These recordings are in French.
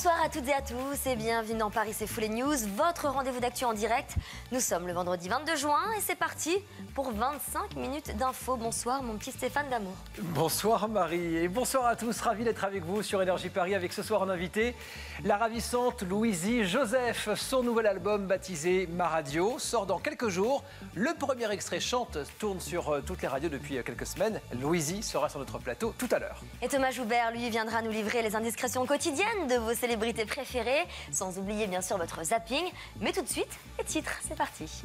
Bonsoir à toutes et à tous et bienvenue dans Paris c'est fou les news, votre rendez-vous d'actu en direct. Nous sommes le vendredi 22 juin et c'est parti pour 25 minutes d'infos. Bonsoir mon petit Stéphane D'Amour. Bonsoir Marie et bonsoir à tous, ravi d'être avec vous sur Énergie Paris avec ce soir en invité la ravissante Louisie Joseph. Son nouvel album baptisé Ma Radio sort dans quelques jours. Le premier extrait Chante tourne sur toutes les radios depuis quelques semaines. Louisie sera sur notre plateau tout à l'heure. Et Thomas Joubert, lui, viendra nous livrer les indiscrétions quotidiennes de vos célébrités préférées, sans oublier bien sûr votre zapping. Mais tout de suite, les titres, c'est parti.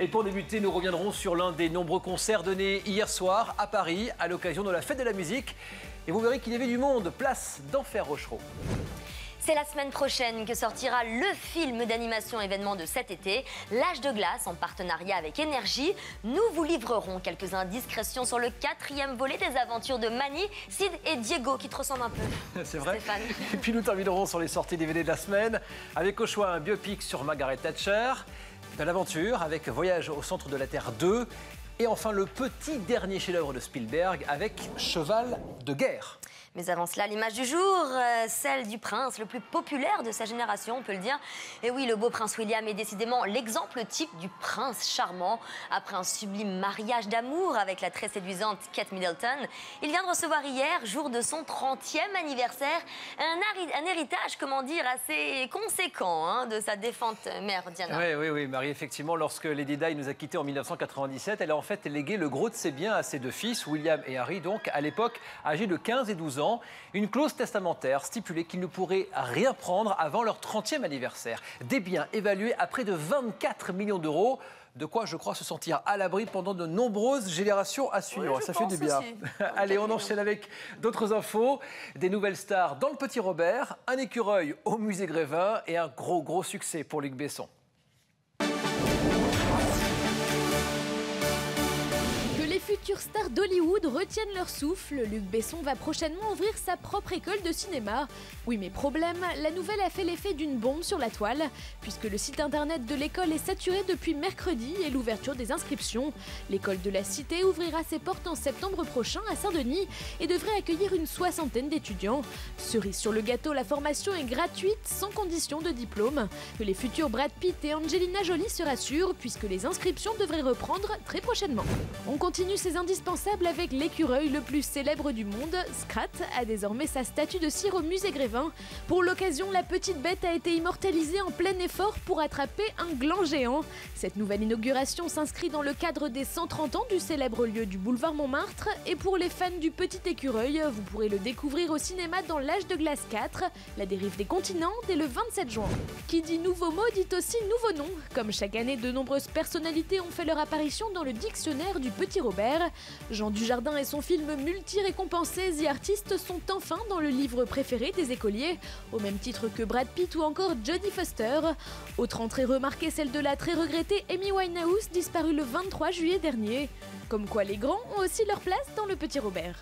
Et pour débuter, nous reviendrons sur l'un des nombreux concerts donnés hier soir à Paris à l'occasion de la fête de la musique. Et vous verrez qu'il y avait du monde, place d'Enfer Rochereau. C'est la semaine prochaine que sortira le film d'animation événement de cet été, L'Âge de glace, en partenariat avec Énergie. Nous vous livrerons quelques indiscrétions sur le 4e volet des aventures de Mani, Sid et Diego, qui te ressemblent un peu. C'est vrai. Stéphane. Et puis nous terminerons sur les sorties DVD de la semaine, avec au choix un biopic sur Margaret Thatcher, de l'aventure avec Voyage au centre de la Terre 2, et enfin le petit dernier chef-d'œuvre de Spielberg avec Cheval de guerre. Mais avant cela, l'image du jour, celle du prince le plus populaire de sa génération, on peut le dire. Et oui, le beau prince William est décidément l'exemple type du prince charmant. Après un sublime mariage d'amour avec la très séduisante Kate Middleton, il vient de recevoir hier, jour de son 30e anniversaire, un héritage, comment dire, assez conséquent de sa défunte mère Diana. Oui, Marie, effectivement, lorsque Lady Di nous a quittés en 1997, elle a en fait légué le gros de ses biens à ses deux fils, William et Harry, donc à l'époque âgés de 15 et 12 ans. Une clause testamentaire stipulait qu'ils ne pourraient rien prendre avant leur 30e anniversaire. Des biens évalués à près de 24 millions d'euros. De quoi, je crois, se sentir à l'abri pendant de nombreuses générations à suivre. Oui, ça fait du bien. Allez, on enchaîne avec d'autres infos. Des nouvelles stars dans le Petit Robert, un écureuil au musée Grévin et un gros succès pour Luc Besson. Les futures stars d'Hollywood retiennent leur souffle. Luc Besson va prochainement ouvrir sa propre école de cinéma. Oui, mais problème, la nouvelle a fait l'effet d'une bombe sur la toile, puisque le site internet de l'école est saturé depuis mercredi et l'ouverture des inscriptions. L'école de la Cité ouvrira ses portes en septembre prochain à Saint-Denis et devrait accueillir une 60aine d'étudiants. Cerise sur le gâteau, la formation est gratuite, sans condition de diplôme. Que les futurs Brad Pitt et Angelina Jolie se rassurent, puisque les inscriptions devraient reprendre très prochainement. On continue ses indispensables avec l'écureuil le plus célèbre du monde. Scrat a désormais sa statue de cire au musée Grévin. Pour l'occasion, la petite bête a été immortalisée en plein effort pour attraper un gland géant. Cette nouvelle inauguration s'inscrit dans le cadre des 130 ans du célèbre lieu du boulevard Montmartre. Et pour les fans du petit écureuil, vous pourrez le découvrir au cinéma dans L'Âge de glace 4, La dérive des continents, dès le 27 juin. Qui dit nouveau mot dit aussi nouveau nom. Comme chaque année, de nombreuses personnalités ont fait leur apparition dans le dictionnaire du Petit Robert. Jean Dujardin et son film multi-récompensé The Artist sont enfin dans le livre préféré des écoliers, au même titre que Brad Pitt ou encore Jodie Foster. Autre entrée remarquée, celle de la très regrettée Amy Winehouse, disparue le 23 juillet dernier. Comme quoi les grands ont aussi leur place dans le Petit Robert.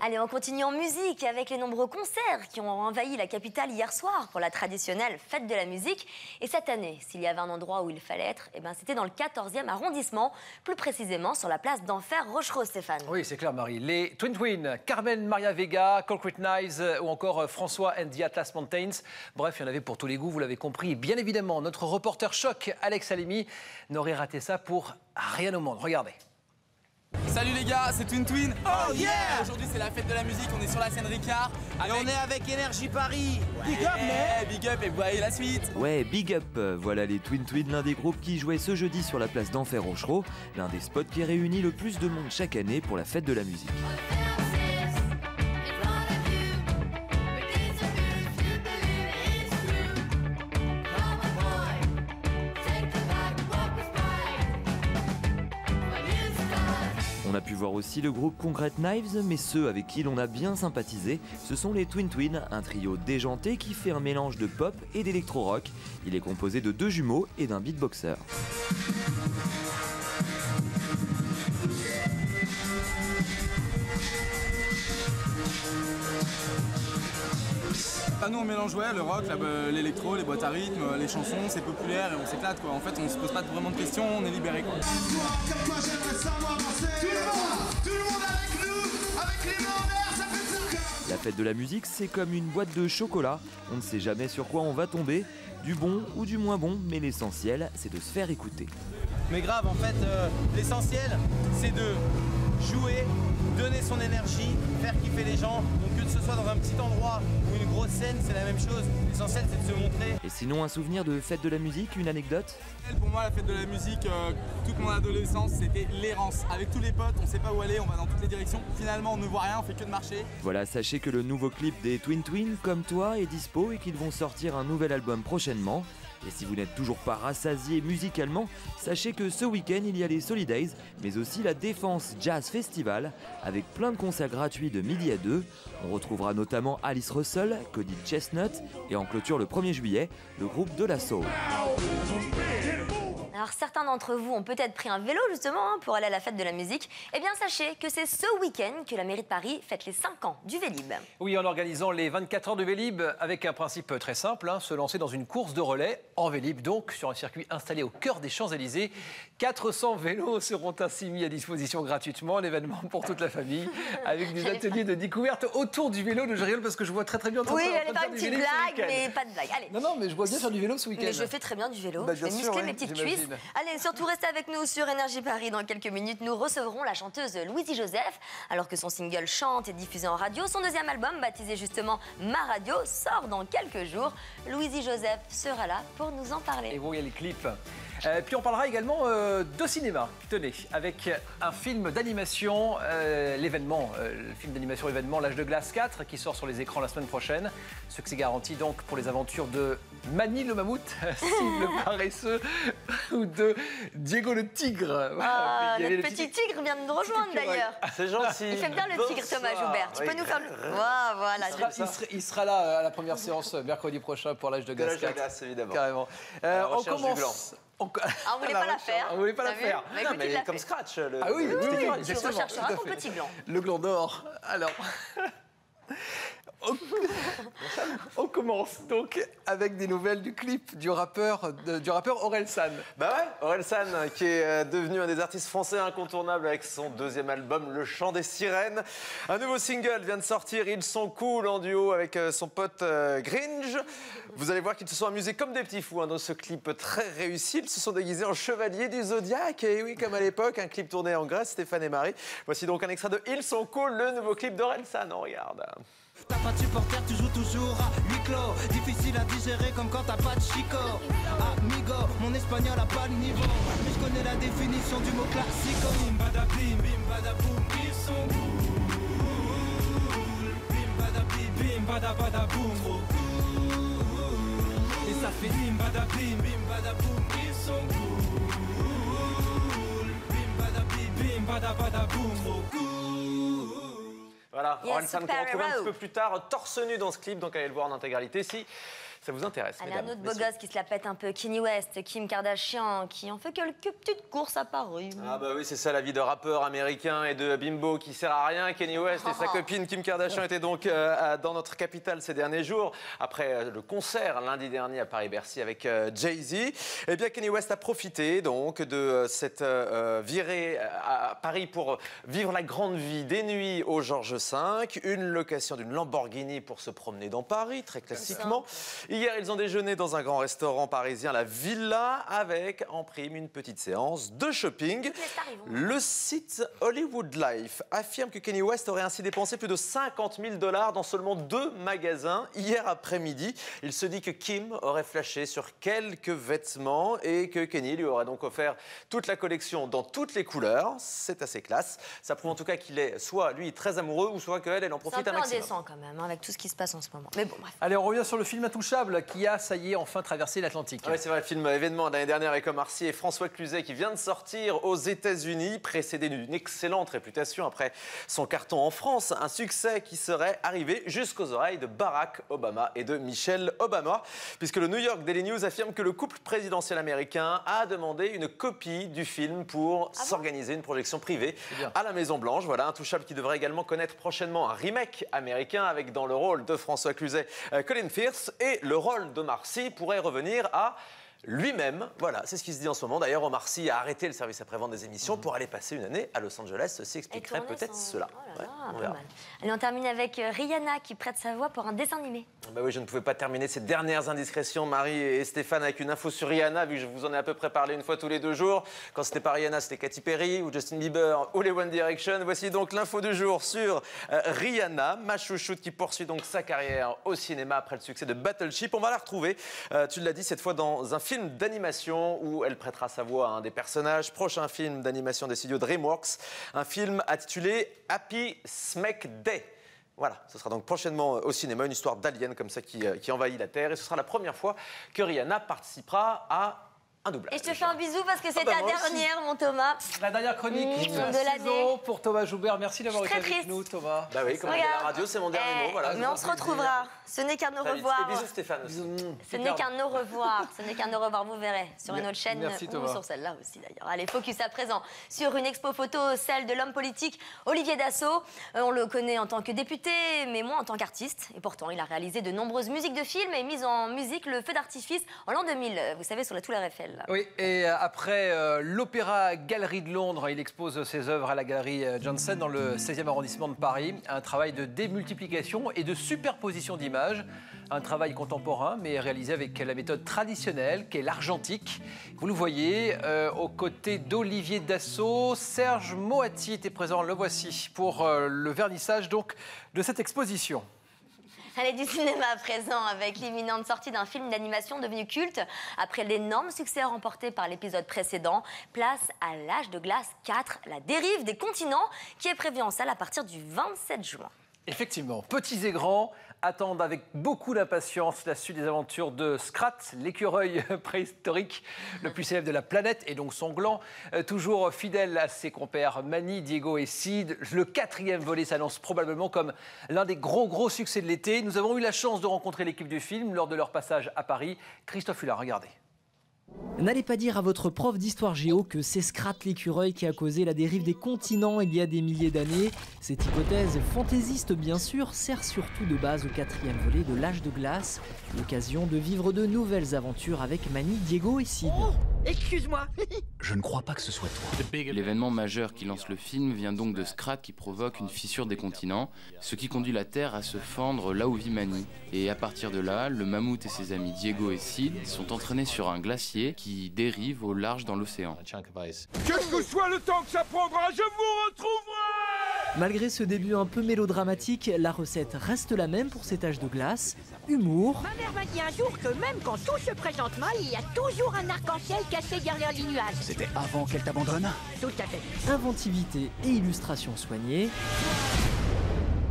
Allez, on continue en musique avec les nombreux concerts qui ont envahi la capitale hier soir pour la traditionnelle fête de la musique. Et cette année, s'il y avait un endroit où il fallait être, c'était dans le 14e arrondissement, plus précisément sur la place d'Enfer Rochereau, Stéphane. Oui, c'est clair, Marie. Les Twin, Carmen Maria Vega, Concrete Knives ou encore François and the Atlas Mountains. Bref, il y en avait pour tous les goûts, vous l'avez compris. Et bien évidemment, notre reporter choc, Alex Halimi, n'aurait raté ça pour rien au monde. Regardez. Salut les gars, c'est Twin. Oh yeah! Aujourd'hui c'est la fête de la musique, on est sur la scène Ricard. Et on est avec Énergie Paris. Big up, man! Big up et vous voyez la suite. Ouais, big up. Voilà les Twin, l'un des groupes qui jouait ce jeudi sur la place d'Enfer Rochereau, l'un des spots qui réunit le plus de monde chaque année pour la fête de la musique. On a pu voir aussi le groupe Concrete Knives, mais ceux avec qui l'on a bien sympathisé, ce sont les Twin, un trio déjanté qui fait un mélange de pop et d'électro-rock. Il est composé de 2 jumeaux et d'un beatboxer. Nous on mélange le rock, l'électro, les boîtes à rythme, les chansons, c'est populaire et on s'éclate quoi. En fait on se pose pas vraiment de questions, on est libéré quoi. Tout le monde avec nous, avec les mains en l'air, ça fait ça. La fête de la musique, c'est comme une boîte de chocolat. On ne sait jamais sur quoi on va tomber, du bon ou du moins bon, mais l'essentiel, c'est de se faire écouter. Mais grave, en fait, l'essentiel, c'est de jouer, donner son énergie, faire kiffer les gens. Donc que ce soit dans un petit endroit ou une grosse scène, c'est la même chose. L'essentiel, c'est de se montrer. Et sinon, un souvenir de fête de la musique, une anecdote? Pour moi, la fête de la musique, toute mon adolescence, c'était l'errance. Avec tous les potes, on sait pas où aller, on va dans toutes les directions. Finalement, on ne voit rien, on fait que de marcher. Voilà, sachez que le nouveau clip des Twin Twin, Comme Toi, est dispo et qu'ils vont sortir un nouvel album prochainement. Et si vous n'êtes toujours pas rassasié musicalement, sachez que ce week-end, il y a les Solidays, mais aussi la Défense Jazz Festival, avec plein de concerts gratuits de midi à 2. On retrouvera notamment Alice Russell, Cody Chestnut, et en clôture le 1er juillet, le groupe de la Soul. Alors certains d'entre vous ont peut-être pris un vélo justement pour aller à la fête de la musique. Eh bien sachez que c'est ce week-end que la mairie de Paris fête les 5 ans du Vélib. Oui, en organisant les 24 heures de Vélib avec un principe très simple, se lancer dans une course de relais en Vélib, donc sur un circuit installé au cœur des Champs-Élysées. 400 vélos seront ainsi mis à disposition gratuitement, l'événement pour toute la famille, avec des ateliers de découverte autour du vélo. Je rigole parce que je vois très bien. Oui, j'allais faire une petite blague, mais pas de blague. Allez. Non, mais je vois bien faire du vélo ce week-end. Mais je fais très bien du vélo, Bah, je vais muscler mes petites cuisses. Allez, surtout restez avec nous sur Énergie Paris. Dans quelques minutes, nous recevrons la chanteuse Louisie Joseph. Alors que son single Chante est diffusé en radio, son deuxième album, baptisé justement Ma Radio, sort dans quelques jours. Louisie Joseph sera là pour nous en parler. Et bon, il y a les clips. Puis on parlera également de cinéma, tenez, avec un film d'animation, le film d'animation événement L'Âge de Glace 4 qui sort sur les écrans la semaine prochaine. Succès garanti donc pour les aventures de Mani le mammouth, Steve le paresseux ou de Diego le tigre. Ah, le petit tigre vient de nous rejoindre d'ailleurs. C'est gentil. Il fait bien le tigre, Thomas Joubert. Tu peux nous faire le... Voilà. Il sera là à la première séance mercredi prochain pour L'Âge de Glace 4. Glace, évidemment. Carrément. On commence. On voulait pas la faire. On voulait pas la faire. Mais, Non, écoute, il mais l'a comme fait. Scratch. Ah oui, Tu exactement. rechercheras Tout à ton fait. petit blanc. Le gland d'or. Alors, on commence donc avec des nouvelles du clip du rappeur Orelsan. Bah ouais, Orelsan qui est devenu un des artistes français incontournables avec son deuxième album Le Chant des Sirènes. Un nouveau single vient de sortir, Ils sont cool en duo avec son pote Gringe. Vous allez voir qu'ils se sont amusés comme des petits fous dans ce clip très réussi. Ils se sont déguisés en chevaliers du Zodiac. Et oui, comme à l'époque, un clip tourné en Grèce, Stéphane et Marie. Voici donc un extrait de Ils sont cool, le nouveau clip d'Orelsan. On regarde. T'as pas de supporter, tu joues toujours à huis clos. Difficile à digérer comme quand t'as pas de chico. Amigo, mon espagnol a pas de niveau. Mais je connais la définition du mot classico. Bim bada bim bada boum, ils sont cool. Bim bada boum, trop cool. Et ça fait bim bada boum, ils sont cool. Bim bada boum, trop cool. Voilà, Yes, Orelsan qu'on super retrouve un hero. petit peu plus tard, torse nu dans ce clip, donc allez le voir en intégralité si ça vous intéresse. Allez, un mesdames, autre beau messieurs. gosse qui se la pète un peu, Kanye West, Kim Kardashian, qui en fait quelques petites courses à Paris. Ah bah oui, c'est ça la vie de rappeur américain et de bimbo qui sert à rien. Kanye West et sa copine Kim Kardashian étaient donc dans notre capitale ces derniers jours, après le concert lundi dernier à Paris-Bercy avec Jay-Z. Eh bien, Kanye West a profité donc de cette virée à Paris pour vivre la grande vie des nuits au Georges V, une location d'une Lamborghini pour se promener dans Paris, très classiquement. Hier, ils ont déjeuné dans un grand restaurant parisien, la Villa, avec en prime une petite séance de shopping. Les stars, ils vont. Le site Hollywood Life affirme que Kanye West aurait ainsi dépensé plus de 50 000 $ dans seulement 2 magasins hier après-midi. Il se dit que Kim aurait flashé sur quelques vêtements et que Kanye lui aurait donc offert toute la collection dans toutes les couleurs. C'est assez classe. Ça prouve en tout cas qu'il est soit lui très amoureux ou soit qu'elle en C'est un profite peu un maximum. indécent quand même, avec tout ce qui se passe en ce moment. Mais bon, bref. Allez, on revient sur le film Intouchable qui a, ça y est, enfin traversé l'Atlantique. Oui, c'est vrai, le film événement de l'année dernière avec Omar Sy et François Cluzet qui vient de sortir aux États-Unis, précédé d'une excellente réputation après son carton en France. Un succès qui serait arrivé jusqu'aux oreilles de Barack Obama et de Michelle Obama, puisque le New York Daily News affirme que le couple présidentiel américain a demandé une copie du film pour s'organiser une projection privée à la Maison-Blanche. Voilà, Intouchable qui devrait également connaître prochainement un remake américain avec dans le rôle de François Cluzet Colin Firth et le rôle d'Omar Sy pourrait revenir à lui-même. Voilà, c'est ce qui se dit en ce moment. D'ailleurs, Omar Sy a arrêté le service après-vente des émissions pour aller passer une année à Los Angeles. Ceci expliquerait peut-être cela. Oh là là, on pas verra. mal. Allez, on termine avec Rihanna qui prête sa voix pour un dessin animé. Bah oui, je ne pouvais pas terminer ces dernières indiscrétions, Marie et Stéphane, avec une info sur Rihanna, vu que je vous en ai à peu près parlé une fois tous les 2 jours. Quand c'était pas Rihanna, c'était Katy Perry ou Justin Bieber ou les One Direction. Voici donc l'info du jour sur Rihanna, ma chouchoute qui poursuit donc sa carrière au cinéma après le succès de Battleship. On va la retrouver, tu l'as dit, cette fois dans un film d'animation où elle prêtera sa voix à un des personnages. Prochain film d'animation des studios DreamWorks, un film intitulé Happy Smack Day. Voilà, ce sera donc prochainement au cinéma, une histoire d'alien comme ça qui envahit la Terre. Et ce sera la première fois que Rihanna participera à un doublage. Et je te fais un bisou parce que c'est bah ta moi aussi. dernière, mon Thomas. La dernière chronique de la de l'année. saison pour Thomas Joubert. Merci d'avoir été Très avec triste. nous, Thomas. Bah oui, comme on dit à la radio, c'est mon dernier mot. Voilà, Mais on se retrouvera. Ce n'est qu'un au Très vite. revoir. Et bisous Stéphane aussi. Ce n'est qu'un au revoir. Ce n'est qu'un au revoir, vous verrez, sur une autre chaîne Merci, ou Thomas. sur celle-là aussi d'ailleurs. Allez, focus à présent sur une expo photo, celle de l'homme politique Olivier Dassault. On le connaît en tant que député, mais moins en tant qu'artiste. Et pourtant, il a réalisé de nombreuses musiques de films et mis en musique le feu d'artifice en l'an 2000. Vous savez, sur la Tour Eiffel. Là. Oui, et après l'Opéra Galerie de Londres, il expose ses œuvres à la galerie Janssen dans le 16e arrondissement de Paris. Un travail de démultiplication et de superposition d'images. Un travail contemporain, mais réalisé avec la méthode traditionnelle, qui est l'argentique. Vous le voyez, aux côtés d'Olivier Dassault, Serge Moati était présent, le voici, pour le vernissage donc, de cette exposition. Allez, du cinéma à présent avec l'imminente sortie d'un film d'animation devenu culte. Après l'énorme succès remporté par l'épisode précédent, place à l'âge de glace 4, la dérive des continents, qui est prévue en salle à partir du 27 juin. Effectivement, petits et grands attendent avec beaucoup d'impatience la suite des aventures de Scrat, l'écureuil préhistorique le plus célèbre de la planète et donc son gland. Toujours fidèle à ses compères Manny, Diego et Sid, le 4e volet s'annonce probablement comme l'un des gros succès de l'été. Nous avons eu la chance de rencontrer l'équipe du film lors de leur passage à Paris. Christophe Hulin, regardez. N'allez pas dire à votre prof d'histoire géo que c'est Scrat l'écureuil qui a causé la dérive des continents il y a des milliers d'années. Cette hypothèse fantaisiste bien sûr sert surtout de base au 4e volet de l'âge de glace, l'occasion de vivre de nouvelles aventures avec Manny, Diego et Sid. Oh, excuse-moi. Je ne crois pas que ce soit toi. L'événement majeur qui lance le film vient donc de Scrat qui provoque une fissure des continents, ce qui conduit la Terre à se fendre là où vit Manny. Et à partir de là, le mammouth et ses amis Diego et Sid sont entraînés sur un glacier qui dérive au large dans l'océan. Quel que soit le temps que ça prendra, je vous retrouverai. Malgré ce début un peu mélodramatique, la recette reste la même pour cet âge de glace. Humour. Ma mère m'a dit un jour que même quand tout se présente mal, il y a toujours un arc-en-ciel caché derrière les nuages. C'était avant qu'elle t'abandonne. Tout à fait. Inventivité et illustration soignée.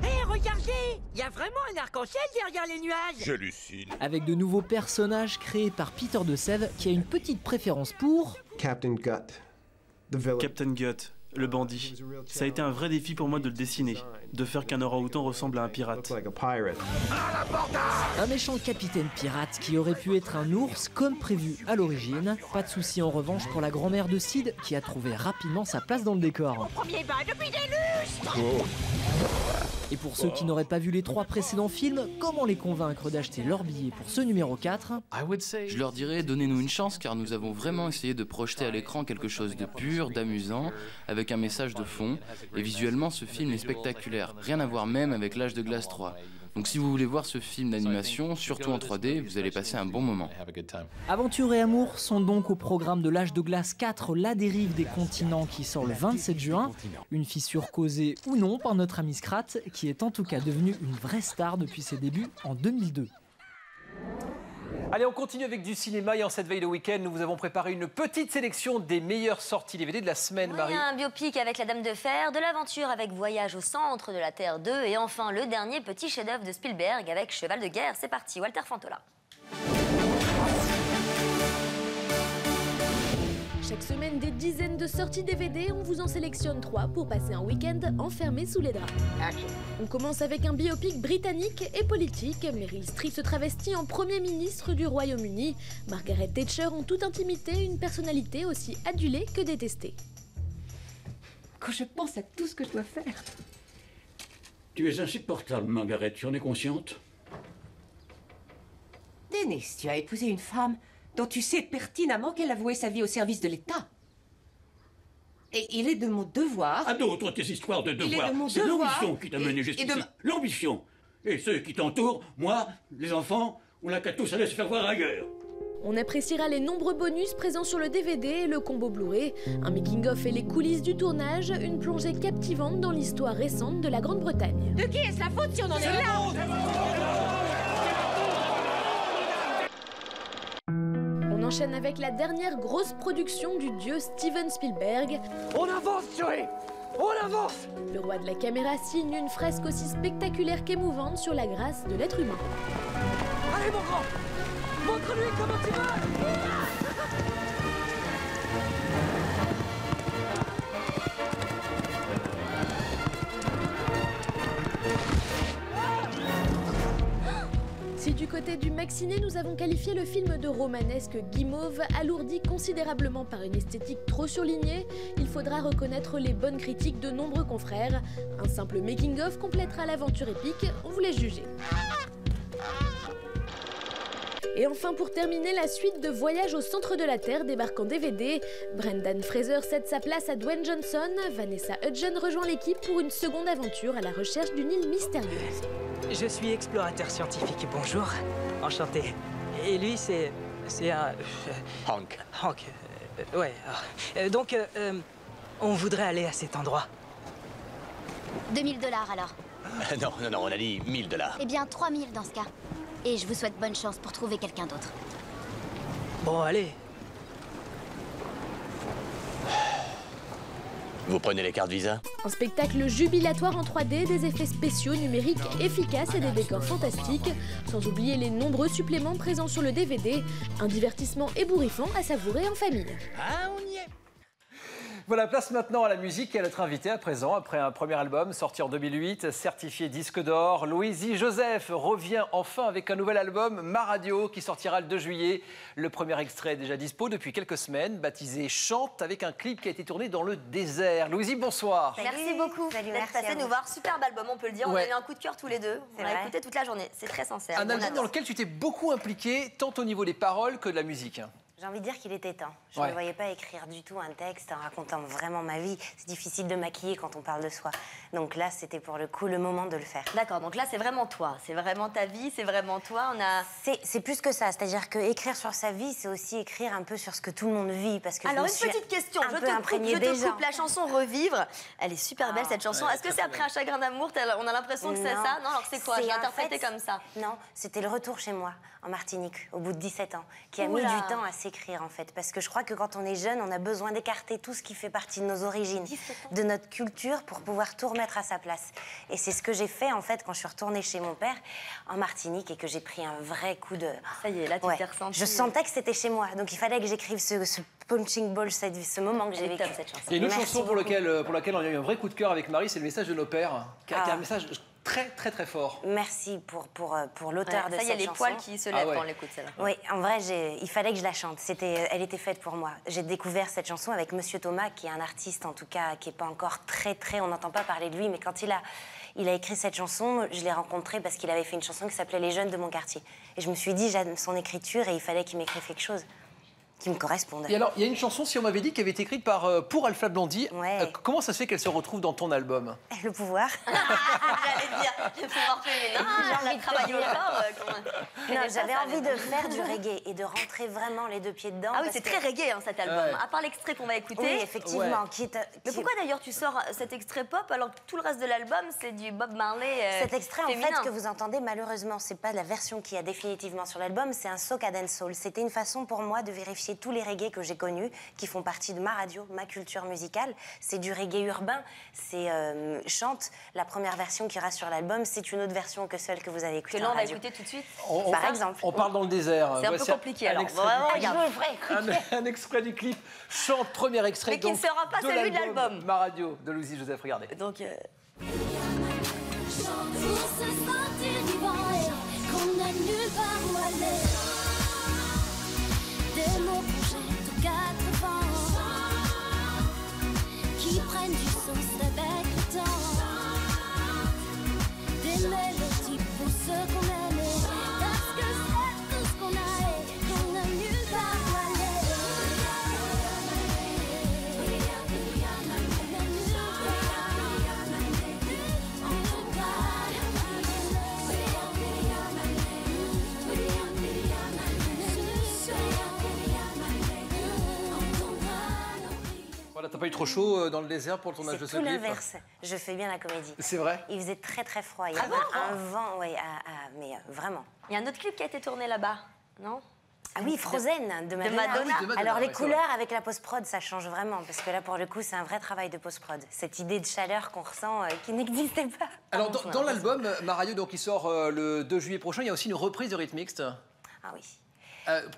Hé, regardez, il y a vraiment un arc-en-ciel derrière les nuages. J'hallucine. Avec de nouveaux personnages créés par Peter de Sèvres qui a une petite préférence pour... Captain Gut, le bandit. Ça a été un vrai défi pour moi de le dessiner, de faire qu'un orang-outan ressemble à un pirate. Un méchant capitaine pirate qui aurait pu être un ours comme prévu à l'origine. Pas de souci en revanche pour la grand-mère de Sid qui a trouvé rapidement sa place dans le décor. Premier bain depuis des lustres. Et pour ceux qui n'auraient pas vu les 3 précédents films, comment les convaincre d'acheter leur billet pour ce numéro 4 ? Je leur dirais, donnez-nous une chance car nous avons vraiment essayé de projeter à l'écran quelque chose de pur, d'amusant, avec un message de fond. Et visuellement, ce film est spectaculaire. Rien à voir même avec l'âge de glace 3. Donc si vous voulez voir ce film d'animation, surtout en 3D, vous allez passer un bon moment. Aventure et amour sont donc au programme de l'âge de glace 4, la dérive des continents qui sort le 27 juin. Une fissure causée ou non par notre ami Scrat, qui est en tout cas devenu une vraie star depuis ses débuts en 2002. Allez, on continue avec du cinéma et en cette veille de week-end, nous vous avons préparé une petite sélection des meilleures sorties DVD de la semaine, Marie. Un biopic avec La Dame de Fer, de l'aventure avec Voyage au centre de la Terre 2 et enfin le dernier petit chef-d'œuvre de Spielberg avec Cheval de guerre. C'est parti, Walter Fantola. Chaque semaine, des dizaines de sorties DVD, on vous en sélectionne 3 pour passer un week-end enfermé sous les draps. On commence avec un biopic britannique et politique. Meryl Streep se travestit en Premier ministre du Royaume-Uni. Margaret Thatcher en toute intimité, une personnalité aussi adulée que détestée. Quand je pense à tout ce que je dois faire... Tu es insupportable, Margaret, tu en es consciente? Dennis, tu as épousé une femme dont tu sais pertinemment qu'elle a voué sa vie au service de l'État. Et il est de mon devoir... À d'autres tes histoires de devoir. C'est devoir, l'ambition qui t'a mené jusqu'ici. L'ambition. Et ceux qui t'entourent, moi, les enfants, on n'a qu'à tous aller se faire voir ailleurs. On appréciera les nombreux bonus présents sur le DVD et le combo Blu-ray, un making-of et les coulisses du tournage, une plongée captivante dans l'histoire récente de la Grande-Bretagne. De qui est-ce la faute si on en est là? On enchaîne avec la dernière grosse production du dieu Steven Spielberg. On avance, Joey! On avance! Le roi de la caméra signe une fresque aussi spectaculaire qu'émouvante sur la grâce de l'être humain. Allez, mon grand! Montre-lui comment tu vas! Si du côté du Maxiné, nous avons qualifié le film de romanesque guimauve, alourdi considérablement par une esthétique trop surlignée, il faudra reconnaître les bonnes critiques de nombreux confrères. Un simple making-of complétera l'aventure épique, on vous laisse juger. Et enfin, pour terminer, la suite de Voyage au centre de la Terre débarque en DVD. Brendan Fraser cède sa place à Dwayne Johnson. Vanessa Hudgens rejoint l'équipe pour une seconde aventure à la recherche d'une île mystérieuse. Je suis explorateur scientifique, bonjour. Enchanté. Et lui, c'est un... Hank. Hank. Ouais. Donc, on voudrait aller à cet endroit. 2000 $ alors. Non, on a dit 1000 $. Eh bien, 3000 dans ce cas. Et je vous souhaite bonne chance pour trouver quelqu'un d'autre. Bon, allez. Vous prenez les cartes Visa? Un spectacle jubilatoire en 3D, des effets spéciaux numériques efficaces et des décors fantastiques, sans oublier les nombreux suppléments présents sur le DVD, un divertissement ébouriffant à savourer en famille. Ah, on y est! Voilà, place maintenant à la musique et à notre invité à présent. Après un premier album sorti en 2008, certifié disque d'or, Louisie Joseph revient enfin avec un nouvel album, Ma Radio, qui sortira le 2 juillet. Le premier extrait est déjà dispo depuis quelques semaines, baptisé Chante, avec un clip qui a été tourné dans le désert. Louisie, bonsoir. Merci beaucoup d'être passé nous voir. Superbe album, on peut le dire. On a eu un coup de cœur tous les deux. On a écouté toute la journée. C'est très sincère. Un album dans lequel tu t'es beaucoup impliqué, tant au niveau des paroles que de la musique. J'ai envie de dire qu'il était temps. Je ne voyais pas écrire du tout un texte en racontant vraiment ma vie. C'est difficile de maquiller quand on parle de soi. Donc là, c'était pour le coup le moment de le faire. D'accord, donc là, c'est vraiment toi. C'est vraiment ta vie, c'est vraiment toi. C'est plus que ça. C'est-à-dire qu'écrire sur sa vie, c'est aussi écrire un peu sur ce que tout le monde vit. Parce que alors, une petite question. Je te coupe la chanson Revivre. Elle est super belle, cette chanson. Est-ce que c'est après un chagrin d'amour? On a l'impression que c'est ça? Non, alors c'est quoi? Je l'ai interprété comme ça. Non, c'était le retour chez moi, en Martinique, au bout de 17 ans, qui a mis du temps à s'écrire, en fait. Parce que je crois que quand on est jeune, on a besoin d'écarter tout ce qui fait partie de nos origines, de notre culture, pour pouvoir tout remettre à sa place. Et c'est ce que j'ai fait, en fait, quand je suis retournée chez mon père, en Martinique, et que j'ai pris un vrai coup de... Ça y est, là, tu t'es ressentie. Je sentais que c'était chez moi. Donc, il fallait que j'écrive ce punching ball, ce moment que j'ai vécu. Il y a une autre chanson pour laquelle on a eu un vrai coup de cœur avec Marie, c'est le message de nos pères, qui a un message très fort. Merci pour l'auteur de cette chanson. Ça y est, les poils qui se lèvent quand on l'écoute, celle-là. Oui, en vrai, il fallait que je la chante. Elle était faite pour moi. J'ai découvert cette chanson avec Monsieur Thomas, qui est un artiste, en tout cas, qui n'est pas encore très... On n'entend pas parler de lui, mais quand il a écrit cette chanson, je l'ai rencontré parce qu'il avait fait une chanson qui s'appelait Les Jeunes de mon quartier. Et je me suis dit, j'aime son écriture et il fallait qu'il m'écrive quelque chose qui me correspondait. Et alors, il y a une chanson, si on m'avait dit, qui avait été écrite pour Alpha Blondy. Comment ça se fait qu'elle se retrouve dans ton album? Le pouvoir. J'allais dire, le pouvoir féminin, la travail au corps. J'avais envie de faire du reggae et de rentrer vraiment les deux pieds dedans. Ah oui, c'est très reggae, hein, cet album. À part l'extrait qu'on va écouter. Oui, effectivement. Mais pourquoi d'ailleurs tu sors cet extrait pop alors que tout le reste de l'album, c'est du Bob Marley Cet extrait, féminin. en fait, que vous entendez, malheureusement, c'est pas la version qu'il y a définitivement sur l'album, c'est un soca dancehall. C'était une façon pour moi de vérifier tous les reggae que j'ai connus, qui font partie de ma radio, ma culture musicale. C'est du reggae urbain, c'est Chante. La première version qui ira sur l'album, c'est une autre version que celle que vous avez écoutée. Que là, on va écouter tout de suite. Par exemple. On parle dans le désert. C'est un peu compliqué, alors. Vraiment, un extrait du clip Chante, premier extrait. Mais qui ne sera pas celui de l'album. Ma Radio, de Louisie Joseph, regardez. Donc... Chante pour se sentir vivant et qu'on n'a nulle part où aller. Des mots bougés de 4 vents qui prennent du sens avec le temps. Des mélodies pour ceux qu'on aime, parce que c'est tout ce qu'on a et qu'on n'a nulle part. T'as pas eu trop chaud dans le désert pour le tournage de ce C'est clip? tout l'inverse. Je fais bien la comédie. C'est vrai? Il faisait très très froid. Il y avait un vent, ouais, mais vraiment. Il y a un autre clip qui a été tourné là-bas, non? Ah oui, Frozen de Madonna. Madonna. Ah oui, de Madonna, Alors les ouais, couleurs avec la post-prod, ça change vraiment parce que là pour le coup c'est un vrai travail de post-prod. Cette idée de chaleur qu'on ressent qui n'existait pas. Alors dans l'album, Maraïeux, donc, qui sort le 2 juillet prochain, il y a aussi une reprise de Rhythm Mixed. Ah oui.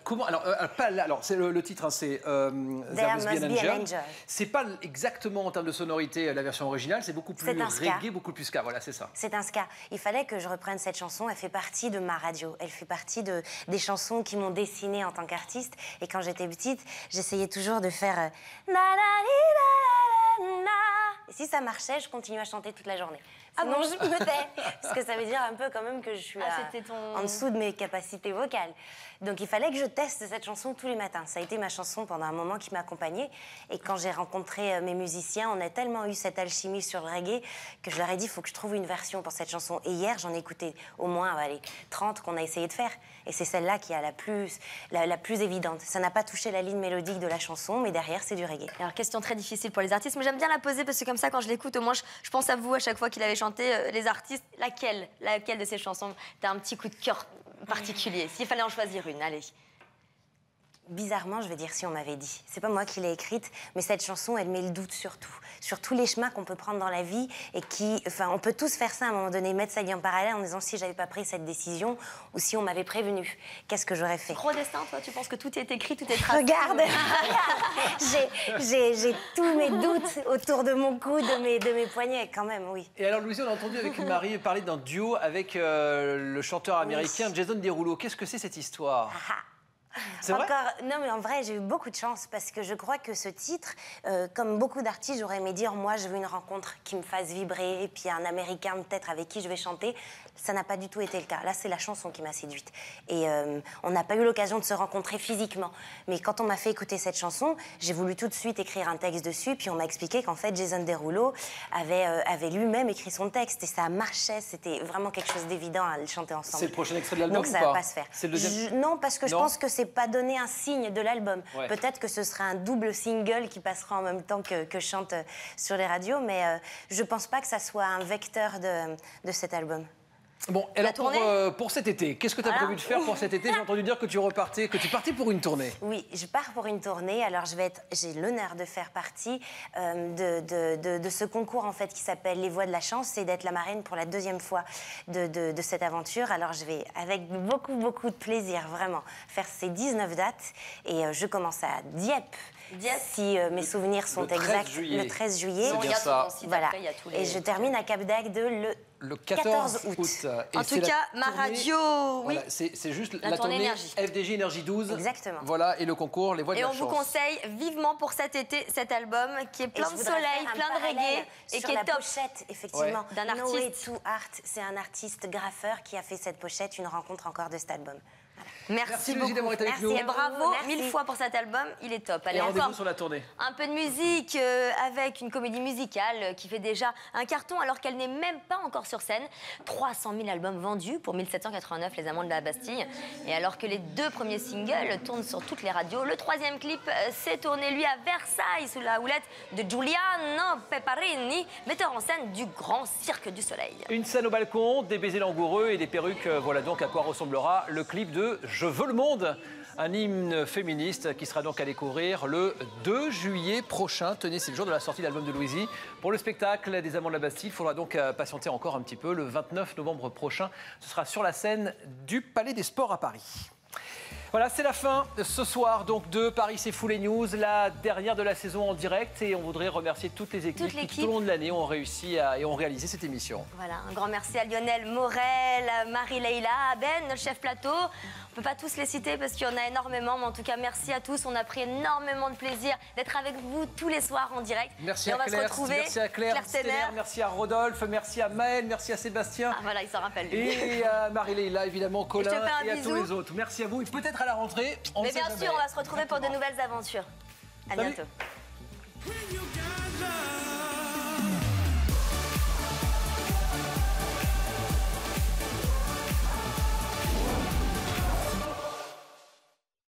Comment alors pas là, alors c'est le titre, hein, c'est There Must Be an Angel. C'est pas exactement en termes de sonorité la version originale, c'est beaucoup plus reggae, beaucoup plus ska. Voilà, c'est ça. C'est un ska. Il fallait que je reprenne cette chanson. Elle fait partie de ma radio. Elle fait partie des chansons qui m'ont dessinée en tant qu'artiste. Et quand j'étais petite, j'essayais toujours de faire na na ni, na, na, na. Et si ça marchait, je continuais à chanter toute la journée. Sinon, je me tais. Parce que ça veut dire un peu quand même que je suis en dessous de mes capacités vocales. Donc il fallait que je teste cette chanson tous les matins. Ça a été ma chanson pendant un moment qui m'accompagnait. Et quand j'ai rencontré mes musiciens, on a tellement eu cette alchimie sur le reggae que je leur ai dit, il faut que je trouve une version pour cette chanson. Et hier, j'en ai écouté au moins 30 qu'on a essayé de faire. Et c'est celle-là qui est la plus évidente. Ça n'a pas touché la ligne mélodique de la chanson, mais derrière, c'est du reggae. Alors, question très difficile pour les artistes, mais j'aime bien la poser parce que comme ça, quand je l'écoute, au moins, je pense à vous à chaque fois qu'il avait chanté les artistes. Laquelle de ces chansons t'as un petit coup de cœur particulier? S'il fallait en choisir une, allez. Bizarrement, je vais dire si on m'avait dit. C'est pas moi qui l'ai écrite, mais cette chanson, elle met le doute sur tout. Sur tous les chemins qu'on peut prendre dans la vie et on peut tous faire ça à un moment donné, mettre sa vie en parallèle en disant si j'avais pas pris cette décision ou si on m'avait prévenu, qu'est-ce que j'aurais fait? Gros destin, toi, tu penses que tout est écrit, tout est tracé? Regarde, j'ai tous mes doutes autour de mon cou, de mes poignets, quand même, oui. Et alors, Louisie, on a entendu avec Marie parler d'un duo avec le chanteur américain Jason Derulo. Qu'est-ce que c'est cette histoire? C'est vrai? Non, mais en vrai, j'ai eu beaucoup de chance parce que je crois que ce titre, comme beaucoup d'artistes, j'aurais aimé dire moi, je veux une rencontre qui me fasse vibrer et puis un Américain peut-être avec qui je vais chanter. Ça n'a pas du tout été le cas. Là, c'est la chanson qui m'a séduite. Et on n'a pas eu l'occasion de se rencontrer physiquement. Mais quand on m'a fait écouter cette chanson, j'ai voulu tout de suite écrire un texte dessus. Puis on m'a expliqué qu'en fait, Jason Derulo avait lui-même écrit son texte. Et ça marchait. C'était vraiment quelque chose d'évident à le chanter ensemble. C'est le prochain extrait de l'album ou pas? Donc ça va pas se faire. C'est le deuxième... Non, parce que je pense que c'est pas donné un signe de l'album. Ouais. Peut-être que ce sera un double single qui passera en même temps que je chante sur les radios. Mais je pense pas que ça soit un vecteur de cet album. Bon, alors pour cet été, qu'est-ce que tu as prévu de faire pour cet été? J'ai entendu dire que tu partais pour une tournée. Oui, je pars pour une tournée. Alors j'ai l'honneur de faire partie de ce concours en fait qui s'appelle Les Voix de la Chance et d'être la marraine pour la deuxième fois de cette aventure. Alors je vais avec beaucoup de plaisir vraiment faire ces 19 dates et je commence à Dieppe. Si mes souvenirs sont exacts, le 13 juillet. C'est bien ça. Voilà. Et je termine à Cap d'Agde le 14 août. Et en tout cas, ma radio, oui. Voilà, c'est juste la tournée FDJ Énergie 12. Exactement. Voilà, et le concours Les Voix de la Chance. Et on vous conseille vivement pour cet été cet album qui est plein de soleil, plein de reggae et qui est top. La pochette, effectivement, d'un artiste. No Art, c'est un artiste graffeur qui a fait cette pochette, une rencontre encore de cet album. Voilà. Merci beaucoup. D'avoir été avec nous. Et bravo mille fois pour cet album, il est top. Allez, et rendez-vous encore sur la tournée. Un peu de musique avec une comédie musicale qui fait déjà un carton alors qu'elle n'est même pas encore sur scène. 300 000 albums vendus pour 1789 Les Amants de la Bastille. Et alors que les 2 premiers singles tournent sur toutes les radios, le 3e clip s'est tourné lui à Versailles sous la houlette de Giuliano Peparini, metteur en scène du Grand Cirque du Soleil. Une scène au balcon, des baisers langoureux et des perruques. Voilà donc à quoi ressemblera le clip de Je veux le monde, un hymne féministe qui sera donc à découvrir le 2 juillet prochain. Tenez, c'est le jour de la sortie de l'album de Louisie. Pour le spectacle des Amants de la Bastille, il faudra donc patienter encore un petit peu. Le 29 novembre prochain, ce sera sur la scène du Palais des Sports à Paris. Voilà, c'est la fin ce soir donc de Paris c'est fou les news, la dernière de la saison en direct et on voudrait remercier toutes les équipes qui tout au long de l'année ont réussi et ont réalisé cette émission. Voilà, un grand merci à Lionel Morel, à Marie-Leila, à Ben, notre chef plateau. On ne peut pas tous les citer parce qu'il y en a énormément, mais en tout cas merci à tous. On a pris énormément de plaisir d'être avec vous tous les soirs en direct. Merci et à on va Claire, se retrouver. Merci à Claire Stener, merci à Rodolphe, merci à Maël, merci à Sébastien. Ah voilà, il s'en rappelle lui. Et à Marie-Leila évidemment, Colin et à bisou. tous les autres. Merci à vous et peut-être à la rentrée. Mais bien sûr, on va se retrouver pour de nouvelles aventures. À bientôt.